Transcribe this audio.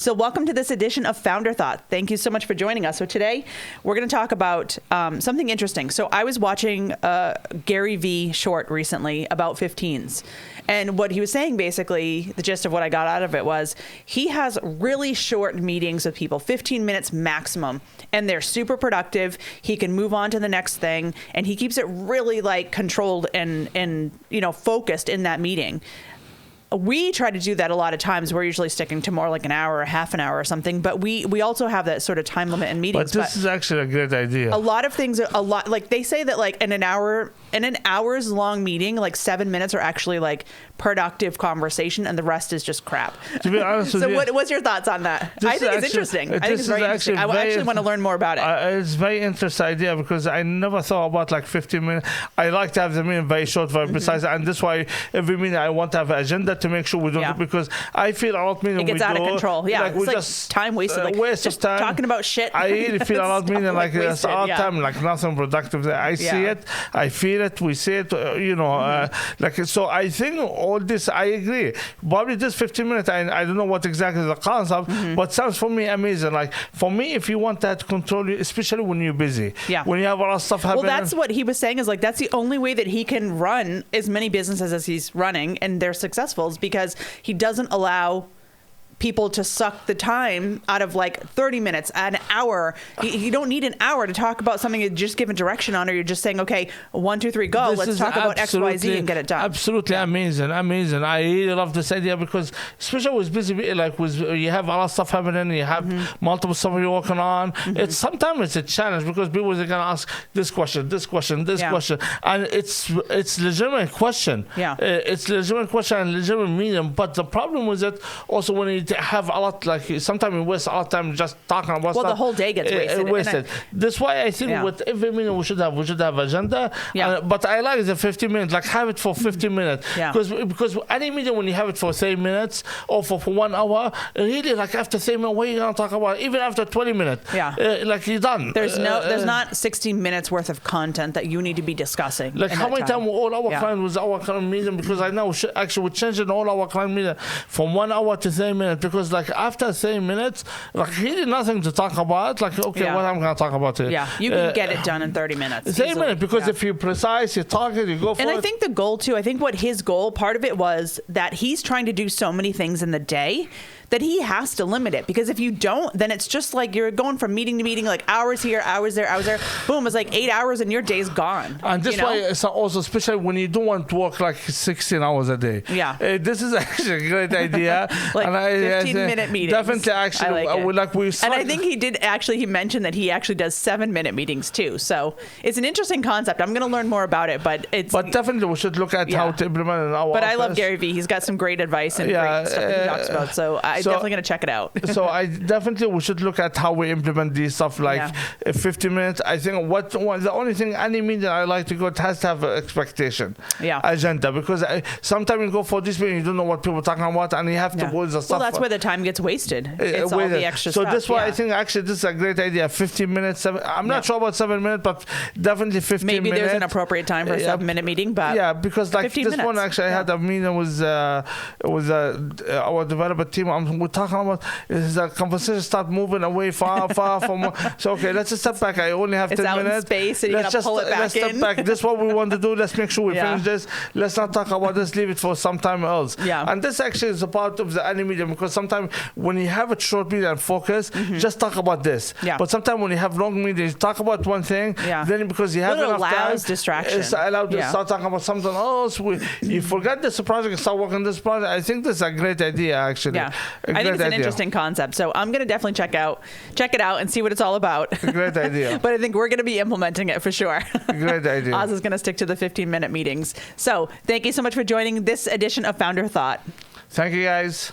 So welcome to this edition of Founder Thought. Thank you so much for joining us. So today we're going to talk about something interesting. So I was watching Gary Vee short recently about 15s. And what he was saying, basically, the gist of what I got out of it was he has really short meetings with people, 15 minutes maximum, and they're super productive. He can move on to the next thing, and he keeps it really like controlled and focused in that meeting. We try to do that a lot of times. We're usually sticking to more like an hour or half an hour or something, but we also have that sort of time limit in meetings. But this is actually a great idea. A lot of things, like they say that like in an hour's long meeting, like 7 minutes are actually like productive conversation and the rest is just crap. To be honest with you, what's your thoughts on that? I think it's interesting. I think it's very interesting. I actually want to learn more about it. It's a very interesting idea because I never thought about like 15 minutes. I like to have the meeting very short, very precise, and that's why every meeting I want to have an agenda to make sure we don't, because I feel a lot of meetings it gets out of control. Yeah, like it's like just time wasted. Like waste just of time. Talking about shit. I really feel a lot of meetings like it's our time, like nothing productive. I see it, I feel it, we see it, like so. I think all this, I agree. Probably this 15 minutes, I don't know what exactly the concept, but sounds for me amazing. Like for me, if you want that to control you, especially when you're busy, when you have a lot of stuff happening. Well, that's what he was saying is like that's the only way that he can run as many businesses as he's running, and they're successful, is because he doesn't allow people to suck the time out of like 30 minutes, an hour. You don't need an hour to talk about something you just give a direction on, or you're just saying, okay, 1, 2, 3, go. Let's talk about X, Y, Z and get it done. Absolutely amazing. I really love this idea because especially with busy, like you have a lot of stuff happening, you have multiple stuff you're working on. It's sometimes it's a challenge because people are going to ask this question, and it's legitimate question. It's legitimate question and legitimate meaning. But the problem with it also when you have a lot, like sometimes we waste a lot of time just talking about stuff. The whole day gets wasted. That's why I think with every meeting we should have agenda. But I like the 15 minutes, like have it for 15 minutes. Because any meeting when you have it for 30 minutes or for 1 hour, really like after 30 minutes, what are you going to talk about? Even after 20 minutes, like you're done. There's not 60 minutes worth of content that you need to be discussing. Like how many times all our clients was our client meeting, because I know actually we're changing all our client meeting from 1 hour to 30 minutes. Because like after 30 minutes, like really nothing to talk about. Like what I'm going to talk about here. You can get it done in 30 minutes. 30 minutes, because if you're precise, you talk it, you go for it. And I think the goal too, I think what his goal, part of it was that he's trying to do so many things in the day that he has to limit it, because if you don't, then it's just like you're going from meeting to meeting, like hours here, hours there, hours there. Boom, it's like 8 hours and your day's gone. And this why it's also, especially when you don't want to work like 16 hours a day. This is actually a great idea. Like 15-minute meetings. Definitely, actually, and I think he mentioned that he actually does 7-minute meetings too. So it's an interesting concept. I'm going to learn more about it, but definitely we should look at how to implement it in our But office. I love Gary Vee. He's got some great advice and great stuff that he talks about. So I'm definitely going to check it out. So we should look at how we implement these stuff, like 15 minutes. I think the only thing any meeting I like to go, it has to have an expectation agenda, because sometimes you go for this meeting, you don't know what people are talking about, and you have to go with the stuff. Well, that's where the time gets wasted. It's all the extra stuff. So that's why I think actually this is a great idea. 15 minutes. I'm not sure about 7 minutes, but definitely 15 minutes. Maybe there's an appropriate time for a 7-minute meeting, but because like this one actually I had a meeting with our developer team. We're talking about the conversation start moving away far from. So okay, let's just step back. I only have 10 minutes. In space, and let's just pull it back let's step back. This is what we want to do. Let's make sure we finish this. Let's not talk about this. Leave it for some time else. And this actually is a part of the any medium, because sometimes when you have a short meeting and focus, just talk about this. But sometimes when you have long meetings, talk about one thing. Then because you have enough time, distraction. It's allowed to start talking about something else. You forget this project and start working on this project. I think this is a great idea, actually. I think it's an interesting concept. So I'm going to definitely check it out and see what it's all about. Great idea. But I think we're going to be implementing it for sure. Great idea. Oz is going to stick to the 15-minute meetings. So thank you so much for joining this edition of Founder Thought. Thank you, guys.